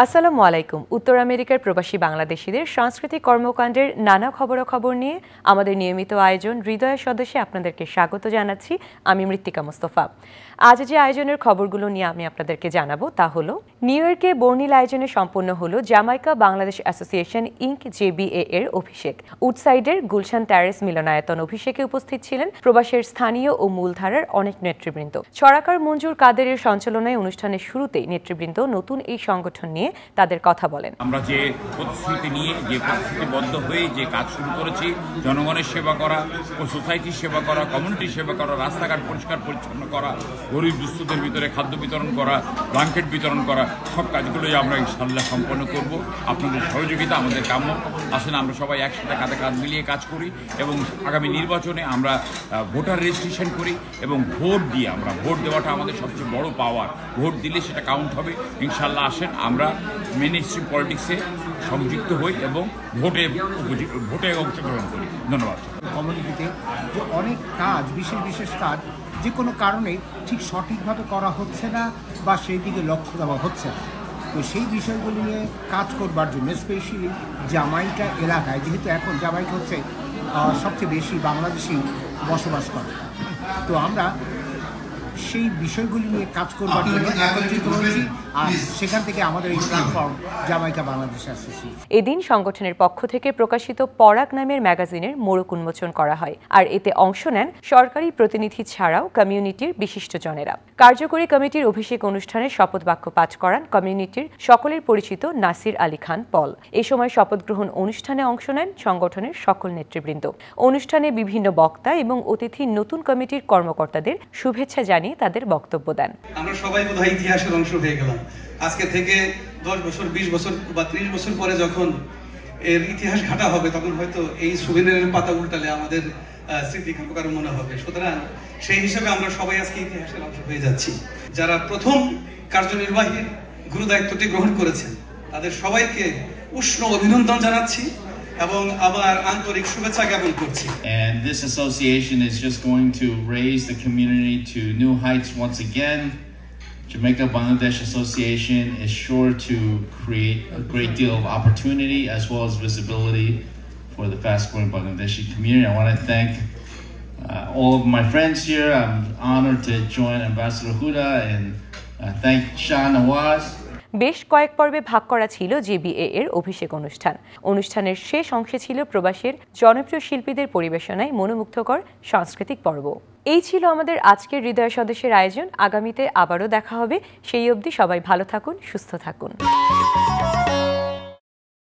আসসালামু আলাইকুম। উত্তর আমেরিকার প্রবাসী বাংলাদেশিদের সাংস্কৃতিক কর্মকাণ্ডের নানা খবরাখবর নিয়ে আমাদের নিয়মিত আয়োজন হৃদয়ের সদস্যে আপনাদেরকে স্বাগত জানাচ্ছি। আমি মৃত্তিকা মোস্তফা। আজ যে আয়োজনের খবরগুলো নিয়ে আমি আপনাদেরকে জানাবো তা হলো, নিউ ইয়র্কে বর্ণিল আয়োজনে সম্পন্ন হলো Jamaica Bangladesh association inc JBA এর অভিষেক। উডসাইডের গুলশান ট্যারেস মিলনায়তন অভিষেকে উপস্থিত ছিলেন প্রবাসের স্থানীয় ও মূলধারার অনেক নেতৃবৃন্দ। ছড়াকার মঞ্জুর কাদেরের সঞ্চালনায় অনুষ্ঠানের শুরুতেই নেতৃবৃন্দ নতুন এই সংগঠন নিয়ে তাদের কথা বলেন। আমরা যে প্রতিশ্রুতি নিয়ে যে প্রতিশ্রুতিবদ্ধ হয়ে যে কাজ শুরু করেছি, জনগণের সেবা করা ও সোসাইটির সেবা করা, কমিউনিটির সেবা করা, রাস্তাঘাট পরিষ্কার পরিচ্ছন্ন করা, গরিব দুস্থদের ভিতরে খাদ্য বিতরণ করা, ব্ল্যাঙ্কেট বিতরণ করা, সব কাজগুলোই আমরা ইনশাআল্লাহ সম্পন্ন করব। আপনাদের সহযোগিতা আমাদের কাম্য। আসেন আমরা সবাই একসাথে কাঁধে কাঁধ মিলিয়ে কাজ করি এবং আগামী নির্বাচনে আমরা ভোটার রেজিস্ট্রেশন করি এবং ভোট দিয়ে আমরা ভোট দেওয়াটা আমাদের সবচেয়ে বড় পাওয়ার। ভোট দিলে সেটা কাউন্ট হবে। ইনশাআল্লাহ আসেন আমরা মেইনস্ট্রিম পলিটিক্সে সংযুক্ত হই এবং ভোটে অংশগ্রহণ করি। ধন্যবাদ। কমিউনিটিতে যে অনেক কাজ, বিশেষ কাজ যে কোনো কারণে ঠিক সঠিকভাবে করা হচ্ছে না বা সেই দিকে লক্ষ্য দেওয়া হচ্ছে না, তো সেই বিষয়গুলি নিয়ে কাজ করবার জন্য স্পেশালি জামাইকা এলাকায়, যেহেতু এখন জামাইকা হচ্ছে সবচেয়ে বেশি বাংলাদেশি বসবাস করে, তো আমরা সেই বিষয়গুলি নিয়ে কাজ করবার জন্য একত্রিত হয়েছি। আর সেখান থেকে আমাদের এই প্ল্যাটফর্ম জামাইকা বাংলাদেশ অ্যাসোসিয়েশন। এদিন সংগঠনের পক্ষ থেকে প্রকাশিত পরাগ নামের ম্যাগাজিনের মোড়ক উন্মোচন করা হয়, আর এতে অংশ নেন সরকারি প্রতিনিধি ছাড়াও কমিউনিটির বিশিষ্টজনেরা। কার্যকরী কমিটির অভিষেক অনুষ্ঠানে শপথ বাক্য পাঠ করান কমিউনিটির সকলের পরিচিত নাসির আলী খান পল। এ সময় শপথ গ্রহণ অনুষ্ঠানে অংশ নেন সংগঠনের সকল নেতৃবৃন্দ। অনুষ্ঠানে বিভিন্ন বক্তা এবং অতিথি নতুন কমিটির কর্মকর্তাদের শুভেচ্ছা জানিয়ে তাদের বক্তব্য দেন। আমরা সবাই বোধহয় ইতিহাসের অংশ হয়ে গেলাম। আজকে থেকে 10 বছর, 20 বছর বা 30 বছর পরে যখন এর ইতিহাস ঘাটা হবে, তখন হয়তো এই সুবিনের পাতা উল্টালে আমাদের স্মৃতি কারো মনে হবে। সুতরাং সেই হিসাবে আমরা সবাই আজকে ইতিহাসের অংশ হয়ে যাচ্ছি। যারা প্রথম কার্যনির্বাহী গুরুদায়িত্বটি গ্রহণ করেছেন তাদের সবাইকে উষ্ণ অভিনন্দন জানাচ্ছি এবং আবার আন্তরিক শুভেচ্ছা জ্ঞাপন করছি। And this association is just going to raise the community to new heights once again. Jamaica Bangladesh Association is sure to create a great deal of opportunity as well as visibility for the fast-growing Bangladeshi community. I want to thank all of my friends here. I'm honored to join Ambassador Huda and thank Shah Nawaz. বেশ কয়েক পর্বে ভাগ করা ছিল JBA এর অভিষেক অনুষ্ঠান। অনুষ্ঠানের শেষ অংশে ছিল প্রবাসের জনপ্রিয় শিল্পীদের পরিবেশনায় মনোমুগ্ধকর সাংস্কৃতিক পর্ব। এই ছিল আমাদের আজকের হৃদয় সদস্যের আয়োজন। আগামীতে আবারও দেখা হবে। সেই অবধি সবাই ভালো থাকুন, সুস্থ থাকুন।